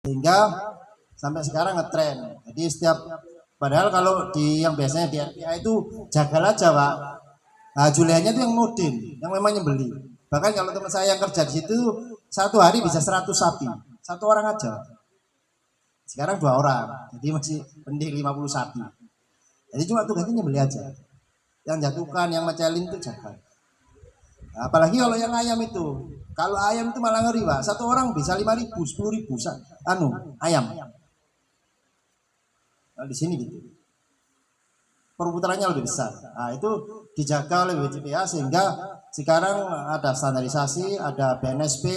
sehingga sampai sekarang ngetren. Jadi setiap padahal kalau di yang biasanya di RPA itu jagal aja Pak. Nah, Juliannya itu yang modin, yang memang nyembeli. Bahkan kalau teman saya yang kerja di situ satu hari bisa 100 sapi, satu orang aja. Sekarang 2 orang, jadi masih mending 50 sapi. Jadi cuma tugasnya nyembeli aja. Yang jatuhkan, yang mecelin itu jagal. Nah, apalagi kalau yang ayam itu, kalau ayam itu malah ngeri Pak. Satu orang bisa 5.000, 10.000 ayam. Nah, di sini gitu. Perputarannya lebih besar. Nah, itu dijaga oleh BCPA sehingga sekarang ada standarisasi, ada BNSP,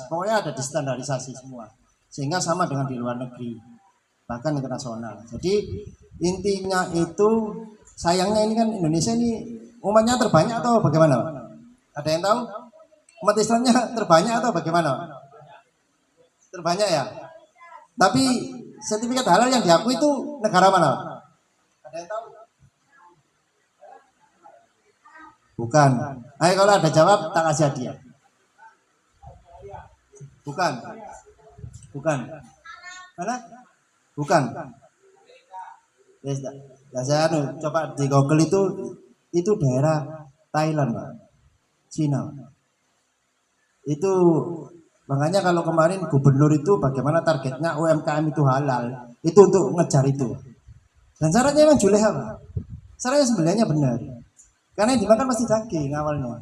pokoknya ada distandarisasi semua. Sehingga sama dengan di luar negeri, bahkan internasional. Jadi intinya itu, sayangnya ini kan Indonesia ini umatnya terbanyak atau bagaimana? Ada yang tahu? Umat Islamnya terbanyak atau bagaimana? Terbanyak ya. Tapi sertifikat halal yang diakui itu negara mana? Ada yang tahu? Bukan. Ayo kalau ada jawab tak kasih hadiah. Bukan. Bukan. Mana? Bukan. Ya saya coba di Google itu daerah Thailand, Pak. Cina. Itu makanya kalau kemarin gubernur itu bagaimana targetnya UMKM itu halal, itu untuk ngejar itu. Dan syaratnya memang juleha, Pak. Syaratnya sebenarnya benar. Karena yang dimakan pasti daging awalnya.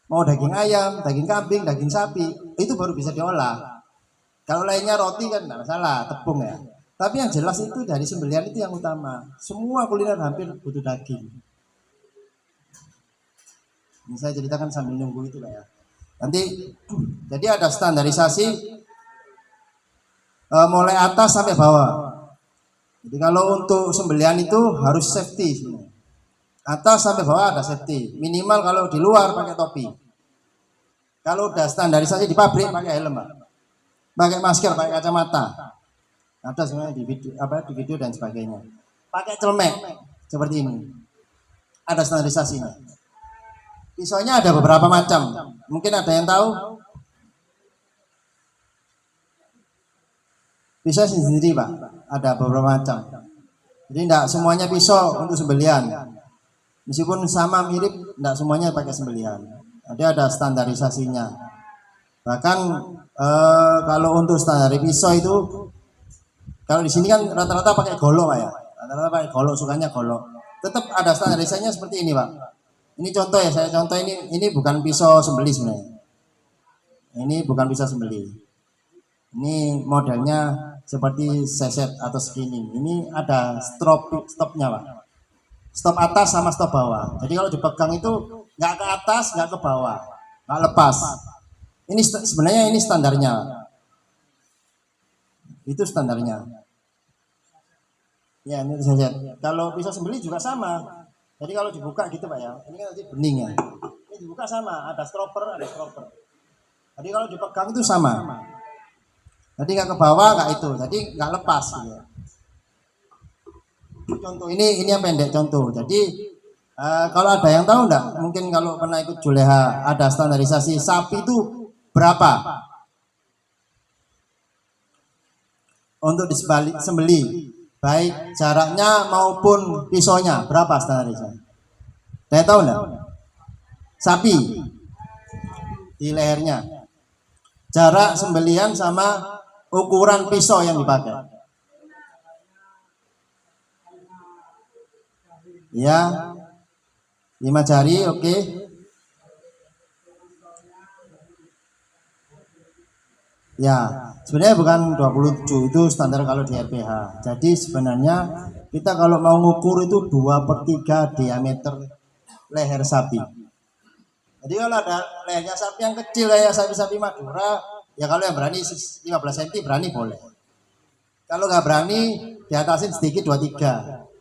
Mau daging ayam, daging kambing, daging sapi, itu baru bisa diolah. Kalau lainnya roti kan tidak masalah, tepung ya. Tapi yang jelas itu dari sembelihan itu yang utama. Semua kuliner hampir butuh daging. Ini saya ceritakan sambil nunggu itu lah ya. Nanti jadi ada standarisasi mulai atas sampai bawah. Jadi kalau untuk sembelihan itu harus safety semua. Atas sampai bawah ada safety. Minimal kalau di luar pakai topi. Kalau udah standarisasi di pabrik pakai helm, Pak. Pakai masker, pakai kacamata. Ada sebenarnya di video dan sebagainya. Pakai celmek seperti ini. Ada standarisasinya. Pisaunya ada beberapa macam. Mungkin ada yang tahu? Pisau sendiri, Pak. Ada beberapa macam. Jadi tidak semuanya pisau untuk sembelihan. Meskipun sama mirip, tidak semuanya pakai sembelihan. Jadi ada standarisasinya. Bahkan kalau untuk standar pisau itu, kalau di sini kan rata-rata pakai golok Pak ya. Rata-rata pakai golok, sukanya golok. Tetap ada standarisasinya seperti ini Pak. Ini contoh ya, saya contoh ini bukan pisau sembelih sebenarnya. Ini bukan pisau sembelih. Ini modelnya seperti seset atau screening. Ini ada stopnya Pak. Stop atas sama stop bawah. Jadi kalau dipegang itu nggak ke atas, nggak ke bawah, nggak lepas. Ini sebenarnya ini standarnya. Itu standarnya. Ya ini saja. Kalau pisau sembelih juga sama. Jadi kalau dibuka gitu Pak ya. Ini kan nanti bening ya. Ini dibuka sama. Ada stopper, ada stopper. Jadi kalau dipegang itu sama. Jadi nggak ke bawah, nggak itu. Jadi nggak lepas. Gitu. Contoh ini yang pendek contoh. Jadi kalau ada yang tahu enggak, mungkin kalau pernah ikut Juleha ada standarisasi sapi itu berapa untuk disembeli, baik jaraknya maupun pisaunya berapa standarisasi? Saya tahu enggak? Sapi di lehernya, jarak sembelihan sama ukuran pisau yang dipakai. Ya, 5 jari, oke. Ya, sebenarnya bukan 27 itu standar kalau di RPH. Jadi sebenarnya kita kalau mau ngukur itu 2/3 diameter leher sapi. Jadi kalau ada lehernya sapi yang kecil kayak sapi-sapi Madura, ya kalau yang berani 15 cm berani boleh. Kalau nggak berani diatasin sedikit 23.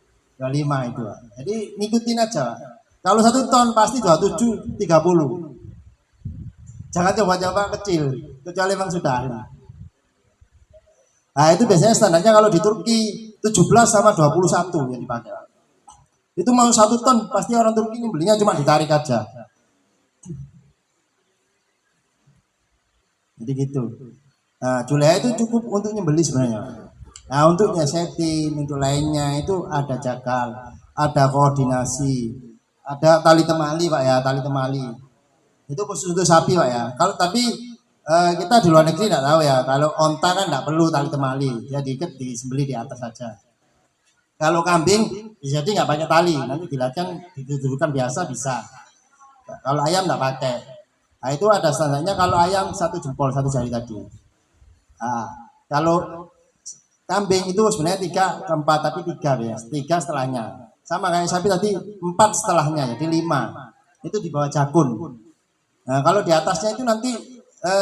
25 itu. Jadi ngikutin aja. Kalau 1 ton pasti 27 30. Jangan coba-coba kecil, kecuali memang sudah. Nah, itu biasanya standarnya kalau di Turki 17 sama 21 yang dipakai. Itu mau 1 ton pasti orang Turki ini belinya cuma ditarik aja. Jadi gitu. Nah, Juleha itu cukup untuk nyembeli sebenarnya. Nah, untuk nyesetin, untuk lainnya itu ada jakal, ada koordinasi, ada tali temali Pak ya, tali temali. Itu khusus untuk sapi Pak ya. Kalau tapi kita di luar negeri tidak tahu ya. Kalau onta kan tidak perlu tali temali, dia diikat disembeli di atas saja. Kalau kambing bisa jadi nggak pakai tali, nanti dilatihkan didudukkan biasa bisa. Kalau ayam nggak pakai. Nah, itu ada standarnya. Kalau ayam satu jempol satu jari tadi. Nah, kalau kambing itu sebenarnya 3 ke 4 tapi 3 ya, 3 setelahnya. Sama kayak sapi tadi 4 setelahnya, jadi 5. Itu di bawah jakun. Nah, kalau di atasnya itu nanti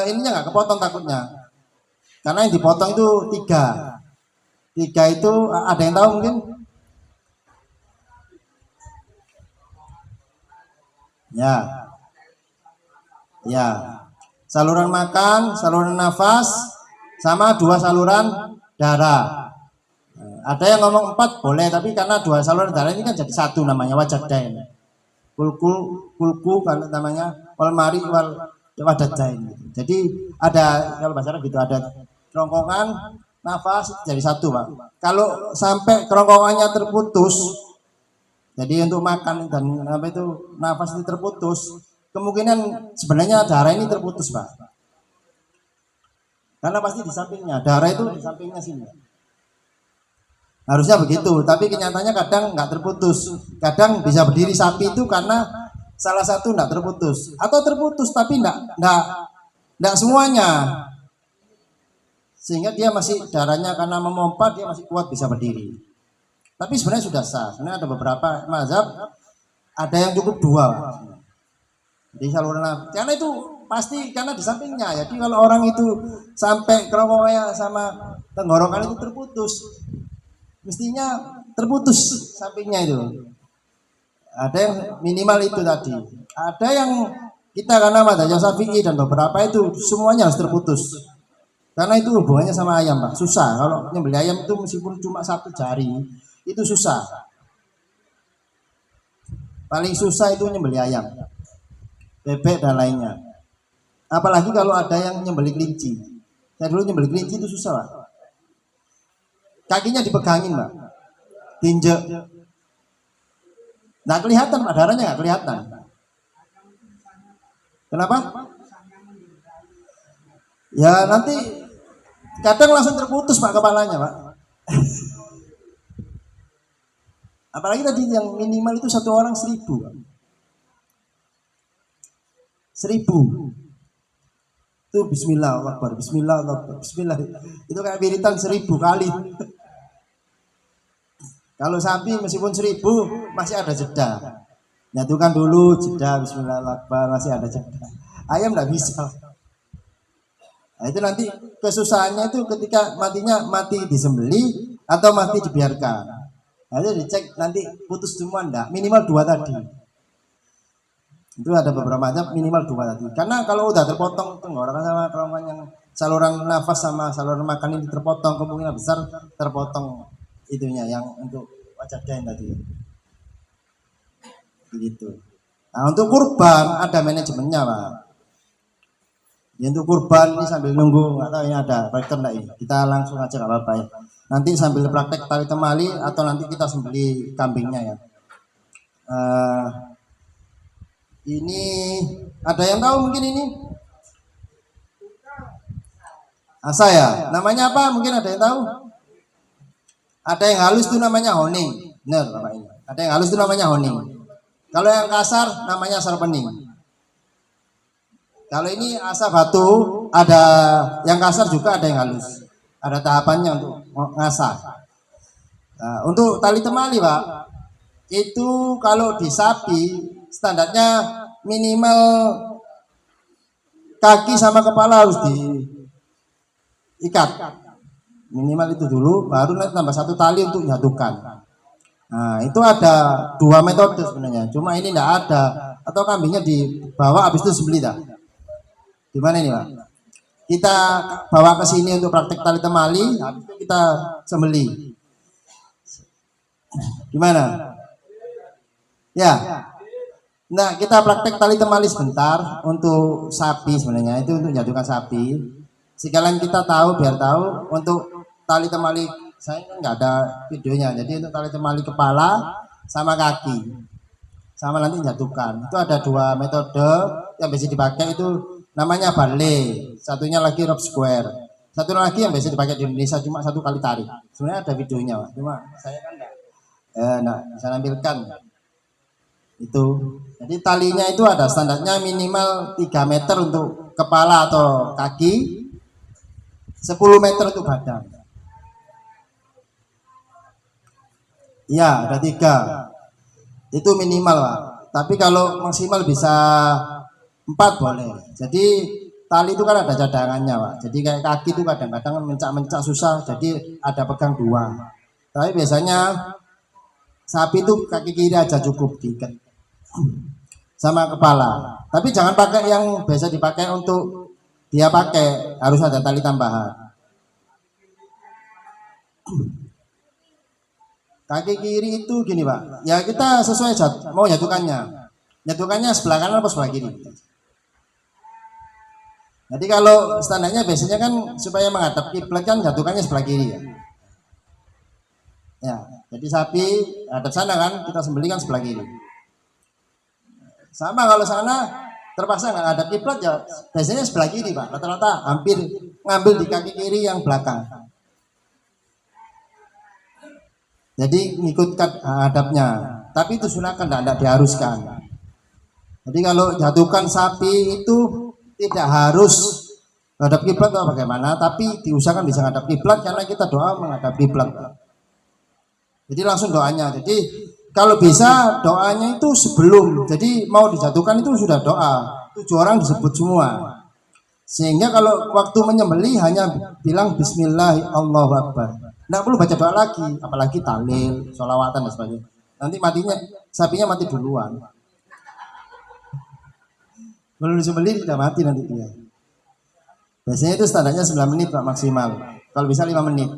ininya nggak kepotong takutnya. Karena yang dipotong itu 3. 3 itu ada yang tahu mungkin? Ya. Ya. Saluran makan, saluran nafas, sama 2 saluran darah. Ada yang ngomong 4 boleh, tapi karena 2 saluran darah ini kan jadi 1 namanya wajadain. Kulku kalau namanya walmari wal wajadain. Jadi ada kalau bahasa Arab gitu, ada kerongkongan, nafas jadi 1 Pak. Kalau sampai kerongkongannya terputus, jadi untuk makan dan apa itu nafas itu terputus, kemungkinan sebenarnya darah ini terputus Pak. Karena pasti di sampingnya, darah itu di sampingnya sini. Harusnya begitu, tapi kenyataannya kadang nggak terputus. Kadang bisa berdiri sapi itu karena salah satu nggak terputus, atau terputus tapi nggak semuanya. Sehingga dia masih darahnya karena memompa dia masih kuat bisa berdiri. Tapi sebenarnya sudah sah. Sebenarnya ada beberapa mazhab ada yang cukup 2. Di saluran nafas. Karena itu pasti karena di sampingnya. Jadi kalau orang itu sampai kerongkongannya sama tenggorokan itu terputus, mestinya terputus sampingnya itu. Ada yang minimal itu tadi. Ada yang kita karena madzhab Syafi'i dan beberapa itu semuanya harus terputus. Karena itu hubungannya sama ayam Pak. Susah kalau nyembeli ayam itu meskipun cuma 1 jari itu susah. Paling susah itu nyembeli ayam, bebek dan lainnya. Apalagi kalau ada yang nyembeli kelinci. Saya dulu nyembeli kelinci itu susah Pak. Kakinya dipegangin Pak, tinjek. Nggak kelihatan Pak, darahnya nggak kelihatan. Kenapa? Ya nanti kadang langsung terputus Pak kepalanya Pak. Apalagi tadi yang minimal itu 1 orang 1000 Pak. 1000 itu bismillah Akbar, bismillah Akbar, bismillah. Itu kayak wiritan 1000 kali. Kalau sapi meskipun 1000 masih ada jeda. Nyatukan dulu jeda bismillahirrahmanirrahim, masih ada jeda. Ayam nggak bisa. Nah, itu nanti kesusahannya itu ketika mati disembeli atau mati dibiarkan. Nah, itu dicek nanti putus semua enggak, minimal 2 tadi. Itu ada beberapa macam minimal 2 tadi. Karena kalau udah terpotong tenggorokan sama kerongkongan yang saluran nafas sama saluran makan ini terpotong, kemungkinan besar terpotong itunya yang untuk wajah dain tadi. Begitu. Nah, untuk kurban ada manajemennya Pak. Ya, untuk kurban ini sambil nunggu, nggak tahu ini ada praktek enggak ini. Kita langsung aja nggak apa-apa ya. Nanti sambil praktek tali temali atau nanti kita sembeli kambingnya ya. Ini ada yang tahu mungkin ini? Asa ya. Namanya apa? Mungkin ada yang tahu? Ada yang halus itu namanya honing. Benar Bapak ini. Ada yang halus itu namanya honing. Kalau yang kasar namanya sarpening. Kalau ini asa batu, ada yang kasar juga ada yang halus. Ada tahapannya untuk ngasah. Nah, untuk tali temali Pak, itu kalau di sapi standarnya minimal kaki sama kepala harus diikat. Minimal itu dulu, baru nanti tambah 1 tali untuk nyatukan. Nah, itu ada 2 metode sebenarnya. Cuma ini enggak ada, atau kambingnya dibawa habis itu sembeli dah. Gimana ini Pak? Kita bawa ke sini untuk praktek tali temali, habis itu kita sembeli. Gimana? Ya. Nah, kita praktek tali temali sebentar untuk sapi sebenarnya, itu untuk jatuhkan sapi. sekalian kita tahu, biar tahu untuk tali temali. Saya kan nggak ada videonya, jadi untuk tali temali kepala sama kaki sama nanti jatuhkan itu ada dua metode yang bisa dipakai, itu namanya ballet, satunya lagi rope square, satu lagi yang biasa dipakai di Indonesia cuma satu kali tarik. Sebenarnya ada videonya Pak, cuma saya kan enggak bisa nampilkan itu. Jadi talinya itu ada standarnya minimal 3 meter untuk kepala atau kaki, 10 meter untuk badan. Iya, ada 3. Itu minimal Pak. Tapi kalau maksimal bisa 4 boleh. Jadi tali itu kan ada cadangannya Pak. Jadi kayak kaki itu kadang-kadang mencak-mencak susah, jadi ada pegang 2. Tapi biasanya sapi itu kaki kiri aja cukup diikat sama kepala. Tapi jangan pakai yang biasa dipakai untuk dia pakai, harus ada tali tambahan. Kaki kiri itu gini Pak, ya kita sesuai mau jatuhkannya. Jatuhkannya sebelah kanan atau sebelah kiri. Jadi kalau standarnya biasanya kan supaya menghadap kiblat kan jatuhkannya sebelah kiri ya. Ya, jadi sapi hadap sana kan, kita sembelih kan sebelah kiri. Sama kalau sana terpaksa nggak ada kiblat ya biasanya sebelah kiri Pak. Rata-rata hampir ngambil di kaki kiri yang belakang. Jadi ngikut hadapnya, tapi itu sunahkan, tidak diharuskan. Jadi kalau jatuhkan sapi itu tidak harus menghadap kiblat atau bagaimana, tapi diusahakan bisa menghadap kiblat karena kita doa menghadap kiblat. Jadi langsung doanya. Jadi kalau bisa doanya itu sebelum, jadi mau dijatuhkan itu sudah doa. 7 orang disebut semua. Sehingga kalau waktu menyembelih hanya bilang Bismillah Allahu Akbar. Nggak perlu baca doa lagi, apalagi tahlil, sholawatan dan sebagainya. Nanti matinya, sapinya mati duluan. Belum disembelih sudah mati nanti dia. Biasanya itu standarnya 9 menit Pak maksimal. Kalau bisa 5 menit.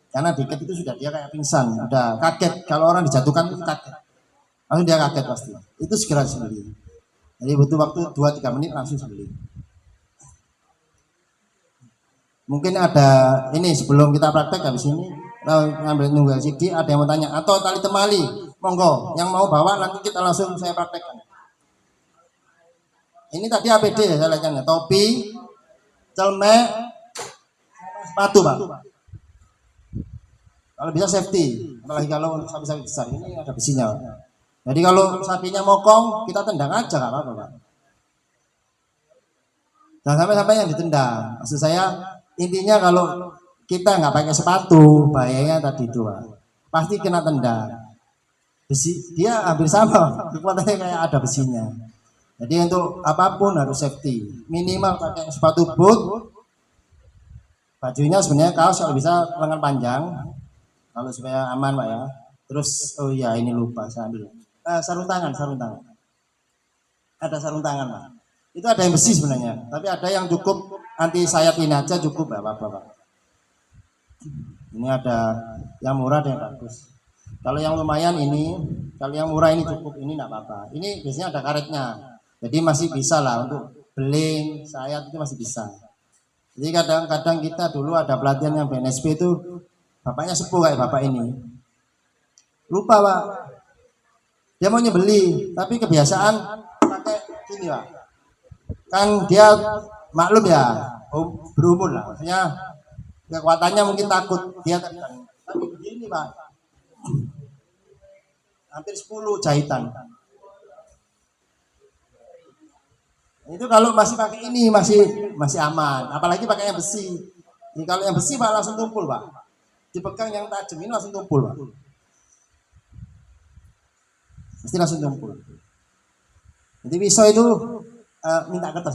Karena diikat itu sudah dia kayak pingsan, udah kaget. Kalau orang dijatuhkan itu kaget. Langsung dia kaget pasti. Itu segera disembelih. Jadi butuh waktu 2-3 menit langsung sembelih. Mungkin ada ini sebelum kita praktek habis ini ngambil nunggu LCD, ada yang mau tanya atau tali temali, monggo yang mau bawa nanti kita langsung saya praktekkan. Ini tadi APD ya saya lihatnya, topi, celmek, sepatu Pak. Kalau bisa safety, apalagi kalau sapi-sapi besar ini ada besinya. Jadi kalau sapinya mokong kita tendang aja nggak apa-apa Pak. Jangan sampai yang ditendang. Maksud saya intinya kalau kita nggak pakai sepatu, bahayanya tadi itu Pak. Pasti kena tendang. Besi, dia hampir sama, kekuatannya kayak ada besinya. Jadi untuk apapun harus safety. Minimal pakai sepatu boot. Bajunya sebenarnya kaos kalau bisa lengan panjang. Kalau supaya aman Pak ya. Terus oh iya ini lupa saya ambil. Sarung tangan. Ada sarung tangan Pak. Itu ada yang besi sebenarnya, tapi ada yang cukup anti sayap ini aja cukup nggak apa-apa Pak. Ini ada yang murah ada yang bagus. Kalau yang lumayan ini, kalau yang murah ini cukup, ini nggak apa-apa. Ini biasanya ada karetnya, jadi masih bisa lah untuk beling, sayap itu masih bisa. Jadi kadang-kadang kita dulu ada pelatihan yang BNSP itu, bapaknya sepuh kayak bapak ini. Lupa Pak, dia mau nyembeli, tapi kebiasaan pakai gini Pak. Kan dia maklum ya, berumur lah, maksudnya kekuatannya mungkin takut dia tekan. Tapi begini Pak, hampir 10 jahitan. Itu kalau masih pakai ini masih aman, apalagi pakai yang besi. Ini kalau yang besi Pak langsung tumpul Pak, dipegang yang tajam ini langsung tumpul Pak, pasti langsung tumpul. Jadi pisau itu minta kertas.